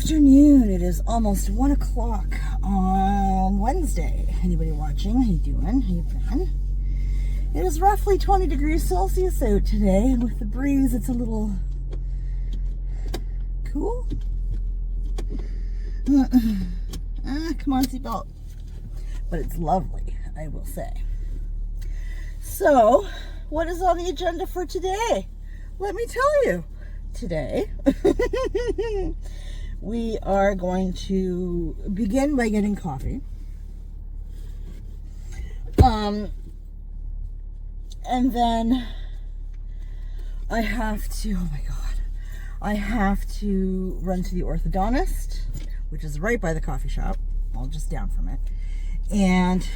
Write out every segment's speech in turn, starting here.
afternoon. It is almost 1 o'clock on Wednesday. Anybody watching? How you doing? How you been? It is roughly 20 degrees Celsius out today, and with the breeze, it's a little cool. Come on, seatbelt. But it's lovely, I will say. So, what is on the agenda for today? Let me tell you. Today, we are going to begin by getting coffee. And then I have to, oh my God, I have to run to the orthodontist, which is right by the coffee shop, well, just down from it. And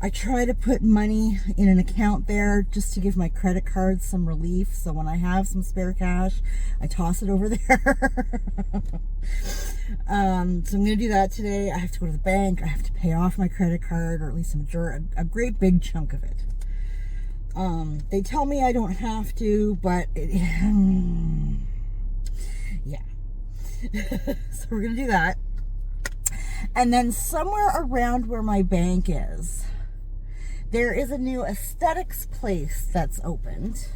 I try to put money in an account there just to give my credit cards some relief. So when I have some spare cash, I toss it over there. So I'm going to do that today. I have to go to the bank. I have to pay off my credit card, or at least a great big chunk of it. They tell me I don't have to, but yeah. So we're going to do that. And then somewhere around where my bank is, there is a new aesthetics place that's opened.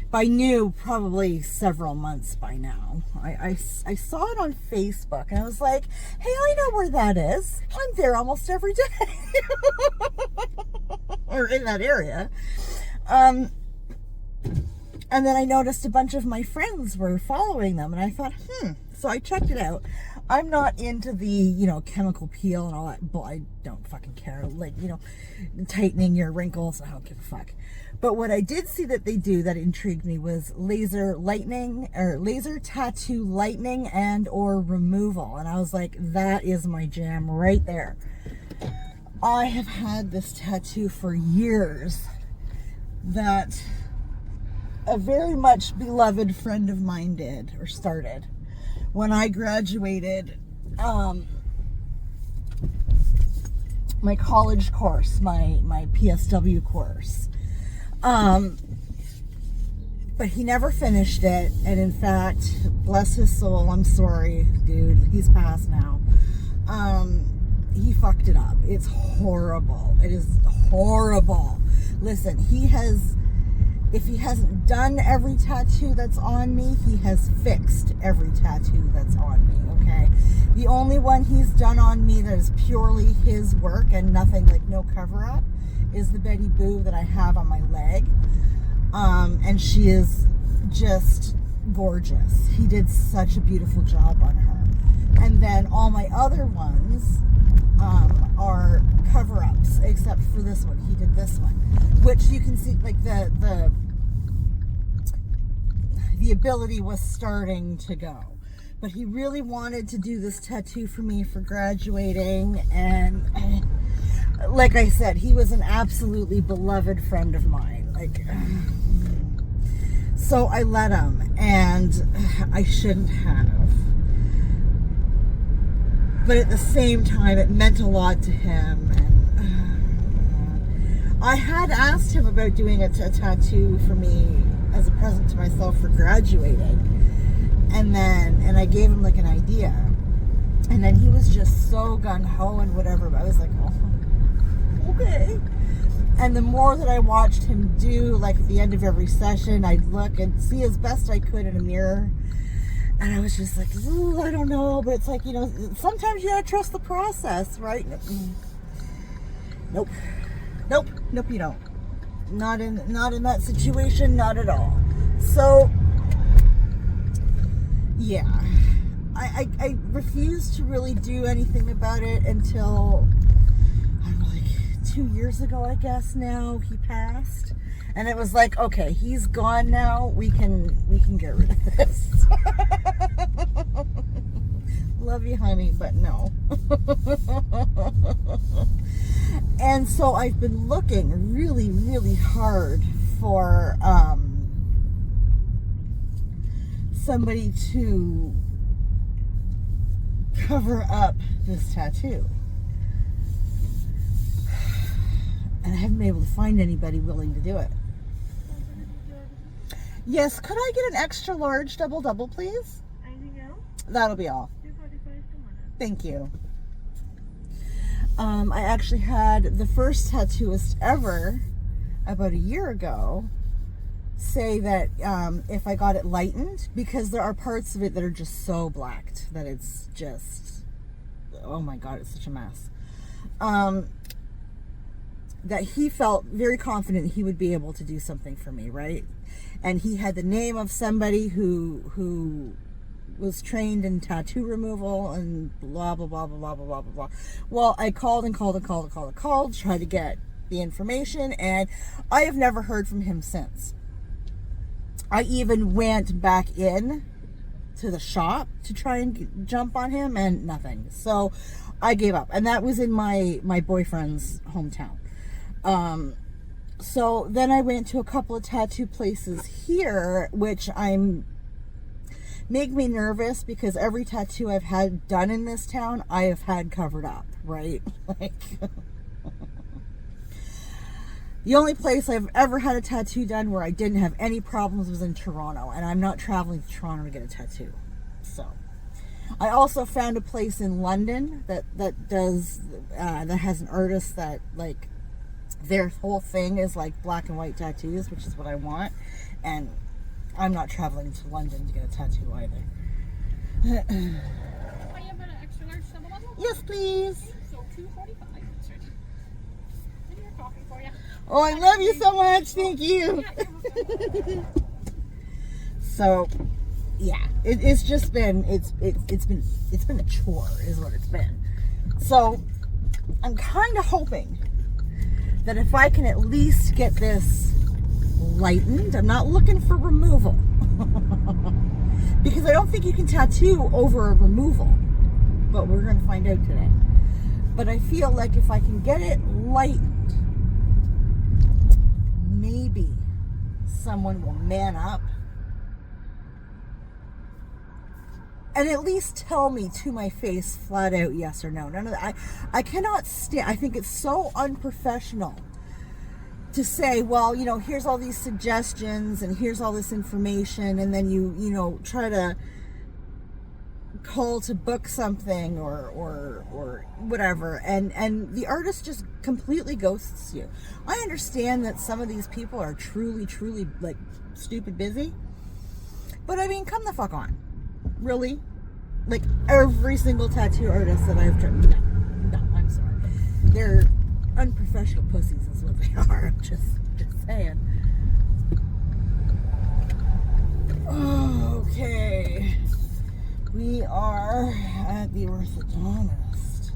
By new, probably several months by now. I saw it on Facebook and I was like, hey, I know where that is. I'm there almost every day. Or in that area. And then I noticed a bunch of my friends were following them and I thought, So I checked it out. I'm not into the, chemical peel and all that. But I don't fucking care. Like, tightening your wrinkles. I don't give a fuck. But what I did see that they do that intrigued me was laser tattoo lightening and or removal. And I was like, that is my jam right there. I have had this tattoo for years that a very much beloved friend of mine did or started. When I graduated my college course, my PSW course. But he never finished it. And in fact, bless his soul, I'm sorry, dude, he's passed now. He fucked it up. It's horrible. It is horrible. Listen, if he hasn't done every tattoo that's on me, he has fixed every tattoo that's on me, okay? The only one he's done on me that is purely his work and nothing, like no cover-up, is the Betty Boo that I have on my leg. And she is just gorgeous. He did such a beautiful job on her. And then all my other ones are cover-ups, except for this one. He did this one, which you can see, like the ability was starting to go. But he really wanted to do this tattoo for me for graduating, and like I said, he was an absolutely beloved friend of mine. So I let him, and I shouldn't have. But at the same time, it meant a lot to him. And I had asked him about doing a tattoo for me as a present to myself for graduating. And I gave him like an idea. And then he was just so gung-ho and whatever. But I was like, oh, okay. And the more that I watched him do, like at the end of every session, I'd look and see as best I could in a mirror. And I was just like, ooh, I don't know. But it's like, sometimes you gotta trust the process, right? Nope, you don't. Not in that situation, not at all. So, yeah. I refused to really do anything about it until, I don't know, like 2 years ago, I guess now, he passed. And it was like, okay, he's gone now. We can get rid of this. Love you, honey, but no. And so I've been looking really, really hard for somebody to cover up this tattoo. And I haven't been able to find anybody willing to do it. Yes, could I get an extra large double, please? I That'll be all. Thank you. I actually had the first tattooist ever about a year ago say that if I got it lightened, because there are parts of it that are just so blacked that it's just, oh my god, it's such a mess, that he felt very confident he would be able to do something for me, right? And he had the name of somebody who was trained in tattoo removal and blah blah blah blah blah blah blah blah. Well, I called, tried to get the information, and I have never heard from him since. I even went back in to the shop to try and jump on him, and nothing. So I gave up, and that was in my boyfriend's hometown. So then I went to a couple of tattoo places here, which make me nervous, because every tattoo I've had done in this town, I have had covered up, right? Like, the only place I've ever had a tattoo done where I didn't have any problems was in Toronto, and I'm not traveling to Toronto to get a tattoo. So I also found a place in London that does that has an artist that, like, their whole thing is like black and white tattoos, which is what I want, and I'm not traveling to London to get a tattoo either. Yes, please. So $2.45. And your coffee for you. Oh, I love you so much. Thank you. So, yeah, it's just been it's been a chore, is what it's been. So, I'm kind of hoping that if I can at least get this lightened, I'm not looking for removal, because I don't think you can tattoo over a removal, but we're going to find out today. But I feel like if I can get it lightened, maybe someone will man up and at least tell me to my face flat out yes or no. None of that. I cannot stand. I think it's so unprofessional to say, well, here's all these suggestions and here's all this information, and then you try to call to book something or whatever, and the artist just completely ghosts you. I understand that some of these people are truly like stupid busy, but I mean, come the fuck on. Really? Like, every single tattoo artist that I've tried, no, I'm sorry. They're unprofessional pussies is what they are. I'm just saying. Okay. We are at the orthodontist.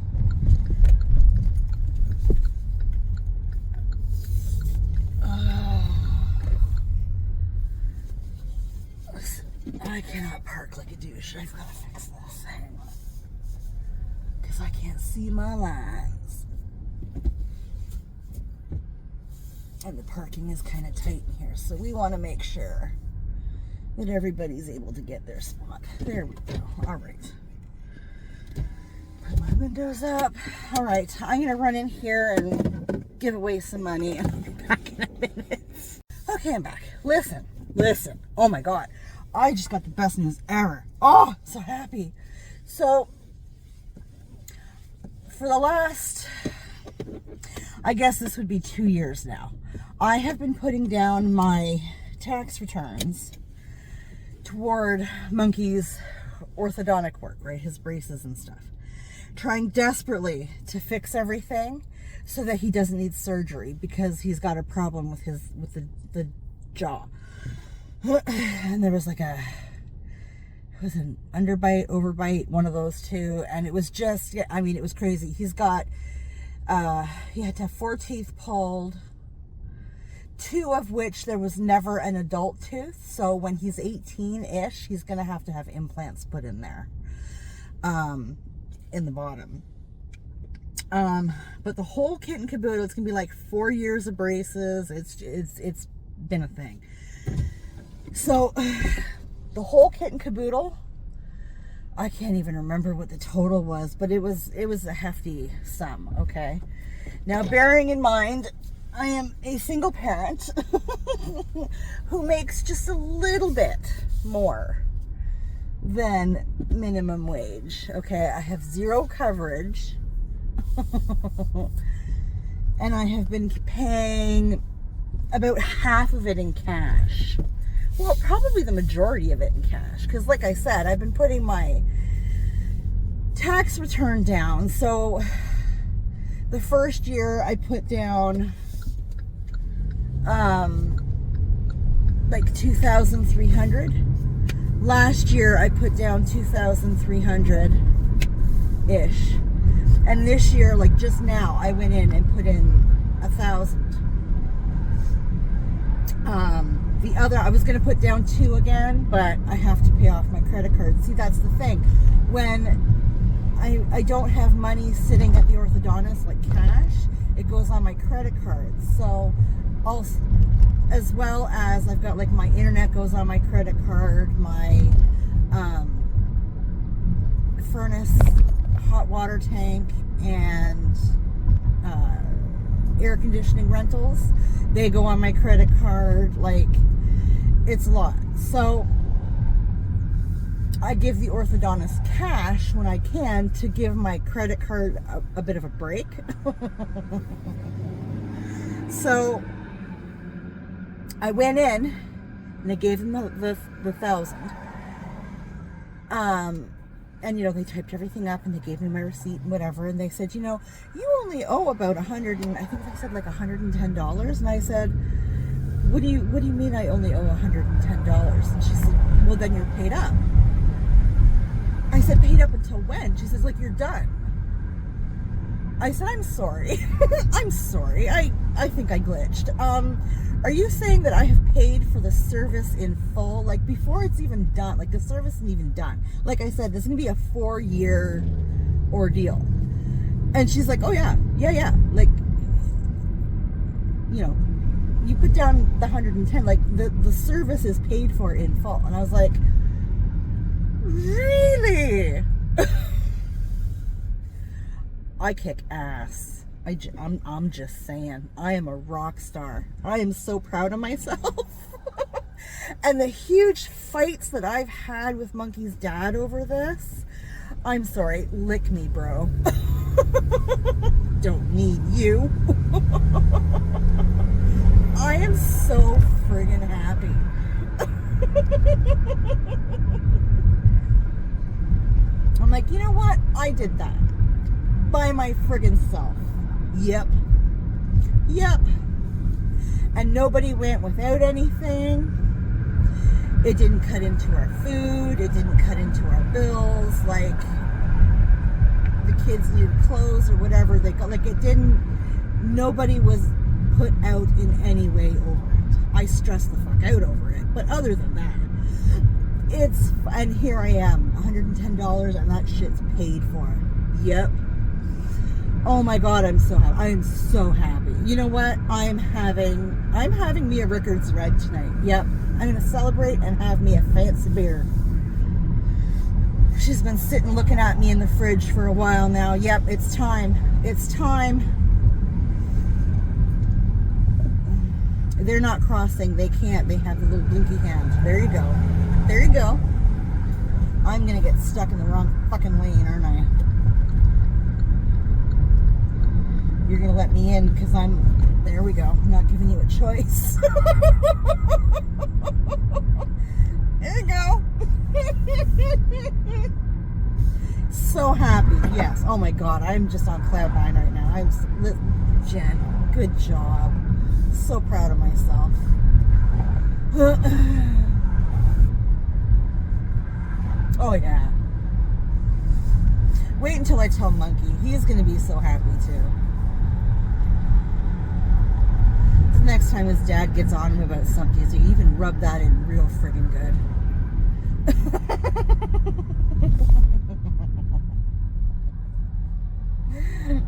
I cannot park like a douche. I've got to fix this. Hang on. Because I can't see my lines. And the parking is kind of tight in here. So we want to make sure that everybody's able to get their spot. There we go. All right. Put my windows up. All right. I'm going to run in here and give away some money. And I'll be back in a minute. Okay, I'm back. Listen. Oh my God. I just got the best news ever. Oh, so happy. So, for the last, I guess this would be 2 years now, I have been putting down my tax returns toward Monkey's orthodontic work, right? His braces and stuff. Trying desperately to fix everything so that he doesn't need surgery, because he's got a problem with the jaw. And there was like it was an underbite, overbite, one of those two, and it was just, I mean, it was crazy. He's got, he had to have 4 teeth pulled, 2 of which there was never an adult tooth, so when he's 18-ish, he's gonna have to have implants put in there, in the bottom. But the whole kit and caboodle, it's gonna be like 4 years of braces. It's been a thing. So, the whole kit and caboodle, I can't even remember what the total was, but it was a hefty sum, okay? Now, bearing in mind, I am a single parent who makes just a little bit more than minimum wage. Okay, I have zero coverage. And I have been paying about half of it in cash. Well, probably the majority of it in cash. Because like I said, I've been putting my tax return down. So the first year I put down like 2,300. Last year I put down 2,300 ish. And this year, like just now, I went in and put in 1,000. The other, I was going to put down 2 again, but I have to pay off my credit card. See, that's the thing. When I don't have money sitting at the orthodontist, like cash, it goes on my credit card. So, also, as well as I've got like my internet goes on my credit card, my furnace, hot water tank, and air conditioning rentals, they go on my credit card. Like, it's a lot. So I give the orthodontist cash when I can to give my credit card a bit of a break. So I went in and I gave them the 1,000. And, you know, they typed everything up and they gave me my receipt and whatever. And they said, you know, you only owe about I think they said like $110. And I said, what do you mean I only owe $110? And she said, well, then you're paid up. I said, paid up until when? She says, like, you're done. I said, I'm sorry. I'm sorry. I think I glitched. Are you saying that I have paid for the service in full? Like, before it's even done, like the service isn't even done. Like I said, this is gonna be a 4-year ordeal. And she's like, oh yeah. Like, you know, you put down the 110, like the service is paid for in full. And I was like, really? I kick ass. I'm just saying, I am a rock star. I am so proud of myself. And the huge fights that I've had with Monkey's dad over this, I'm sorry, lick me, bro. Don't need you. I am so friggin' happy. I'm like, you know what? I did that by my friggin' self. Yep. And nobody went without anything. It didn't cut into our food. It didn't cut into our bills. Like, the kids needed clothes or whatever they got. Like, it didn't, nobody was put out in any way over it. I stressed the fuck out over it. But other than that, and here I am, $110, and that shit's paid for. Yep. Oh my God, I'm so happy. I am so happy. You know what? I'm having me a Rickards Red tonight. Yep. I'm going to celebrate and have me a fancy beer. She's been sitting looking at me in the fridge for a while now. Yep, it's time. It's time. They're not crossing. They can't. They have the little blinky hand. There you go. There you go. I'm going to get stuck in the wrong fucking lane, aren't I? You're going to let me in because there we go. I'm not giving you a choice. There you go. So happy. Yes. Oh my God. I'm just on cloud 9 right now. Jen, good job. So proud of myself. Oh yeah. Wait until I tell Monkey. He is going to be so happy too. Next time his dad gets on him about something, so you even rub that in real friggin' good.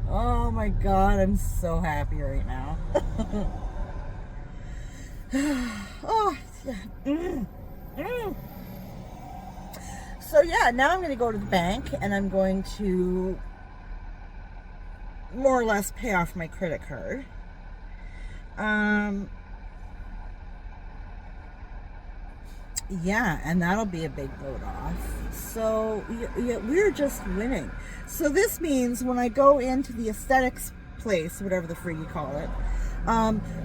Oh my God, I'm so happy right now. Oh, yeah. So yeah, now I'm going to go to the bank and I'm going to more or less pay off my credit card. yeah, and that'll be a big load off. So yeah, we're just winning. So this means when I go into the aesthetics place, whatever the frig you call it,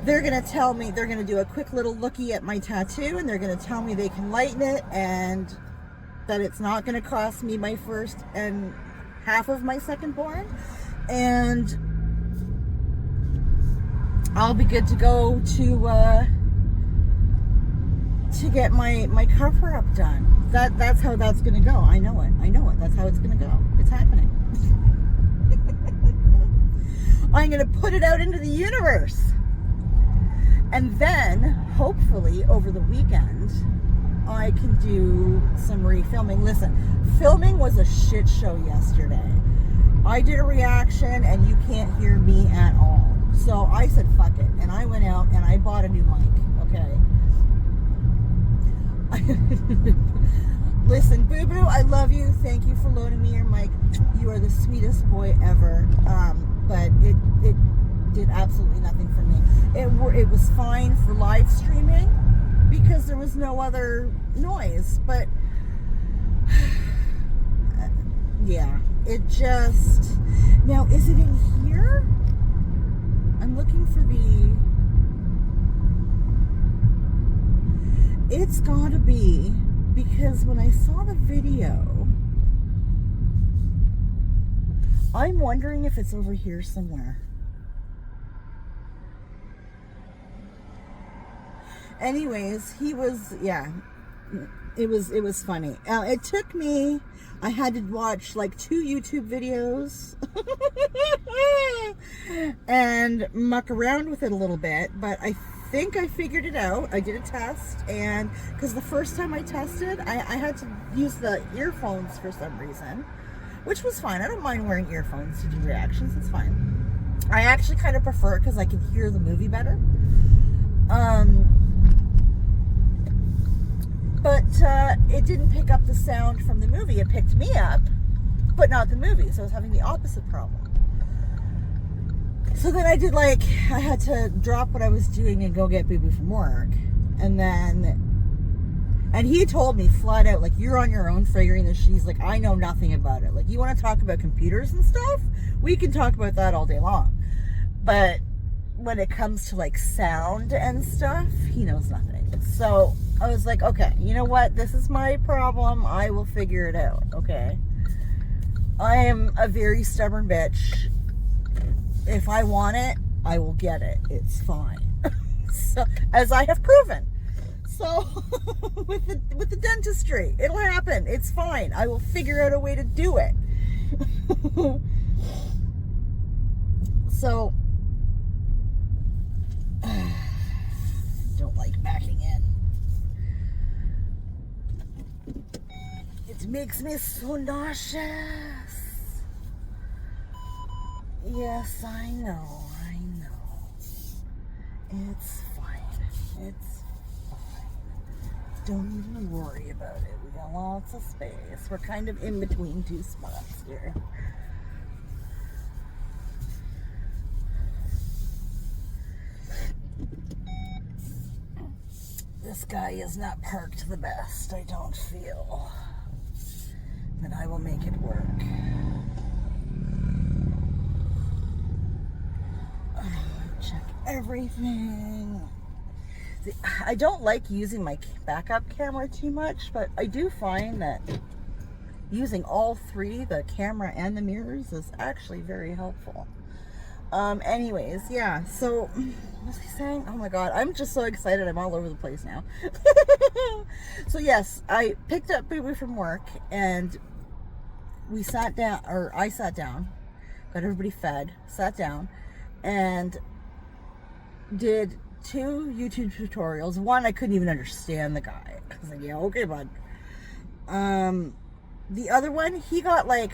they're going to tell me, they're going to do a quick little lookie at my tattoo, and they're going to tell me they can lighten it and that it's not going to cost me my first and half of my second born. And I'll be good to go to get my cover up done. That's how that's gonna go. I know it. That's how it's gonna go. It's happening. I'm gonna put it out into the universe, and then hopefully over the weekend I can do some refilming. Listen, filming was a shit show yesterday. I did a reaction and you can't hear me at all. So I said fuck it, and I went out and I bought a new mic. Okay. Listen, Boo Boo, I love you. Thank you for loaning me your mic. You are the sweetest boy ever. But it did absolutely nothing for me. It was fine for live streaming because there was no other noise. But yeah, it just, now is it in here? I'm looking for it's gotta be, because when I saw the video, I'm wondering if it's over here somewhere. Anyways, he was, yeah, it was funny. It took me, I had to watch like 2 YouTube videos and muck around with it a little bit, but I think I figured it out. I did a test, and because the first time I tested, I had to use the earphones for some reason, which was fine. I don't mind wearing earphones to do reactions. It's fine. I actually kind of prefer it because I can hear the movie better. But it didn't pick up the sound from the movie. It picked me up, but not the movie. So I was having the opposite problem. So then I had to drop what I was doing and go get Boo Boo from work. And he told me flat out, like, you're on your own figuring this. He's like, I know nothing about it. Like, you want to talk about computers and stuff? We can talk about that all day long. But when it comes to like sound and stuff, he knows nothing. So I was like, okay, you know what? This is my problem. I will figure it out. Okay. I am a very stubborn bitch. If I want it, I will get it. It's fine. So, as I have proven. So, with the dentistry, it'll happen. It's fine. I will figure out a way to do it. So, don't like backing in. It makes me so nauseous. Yes, I know. It's fine. It's fine. Don't even worry about it. We got lots of space. We're kind of in between 2 spots here. This guy is not parked the best, I don't feel. But I will make it work. Check everything. See, I don't like using my backup camera too much, but I do find that using all 3, the camera and the mirrors, is actually very helpful. Anyways, yeah, so what was I saying? Oh my god, I'm just so excited. I'm all over the place now. So yes, I picked up Boo Boo from work and we sat down, or I sat down, got everybody fed, sat down, and did 2 YouTube tutorials. One, I couldn't even understand the guy. I was like, yeah, okay, bud. The other one, he got like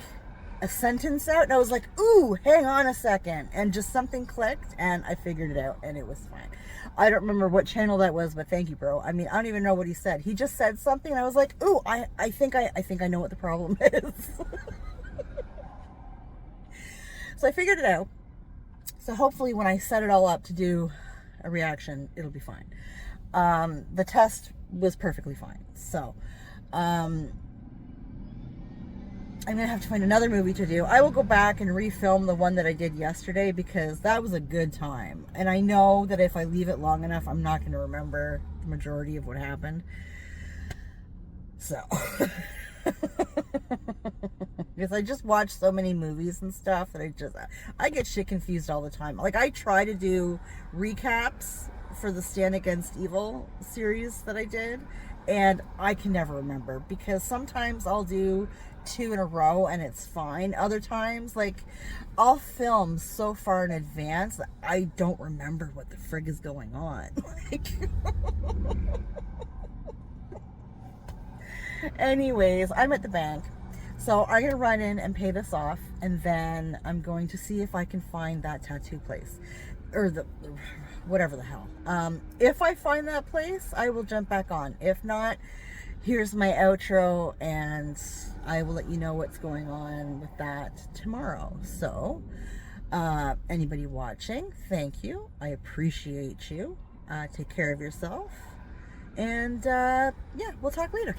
a sentence out, and I was like, ooh, hang on a second, and just something clicked, and I figured it out, and it was fine. I don't remember what channel that was, but thank you, bro. I mean, I don't even know what he said. He just said something, and I was like, ooh, I think I know what the problem is. So I figured it out. So hopefully when I set it all up to do a reaction, it'll be fine. The test was perfectly fine. So, I'm going to have to find another movie to do. I will go back and refilm the one that I did yesterday because that was a good time. And I know that if I leave it long enough, I'm not going to remember the majority of what happened. So, because I just watch so many movies and stuff that I get shit confused all the time. Like, I try to do recaps for the Stand Against Evil series that I did, and I can never remember because sometimes I'll do 2 in a row and it's fine. Other times, like, I'll film so far in advance that I don't remember what the frig is going on. Like, anyways, I'm at the bank, so I'm gonna run in and pay this off, and then I'm going to see if I can find that tattoo place, or the whatever the hell. If I find that place, I will jump back on. If not, here's my outro, and I will let you know what's going on with that tomorrow. So, anybody watching, thank you. I appreciate you. Take care of yourself, and yeah, we'll talk later.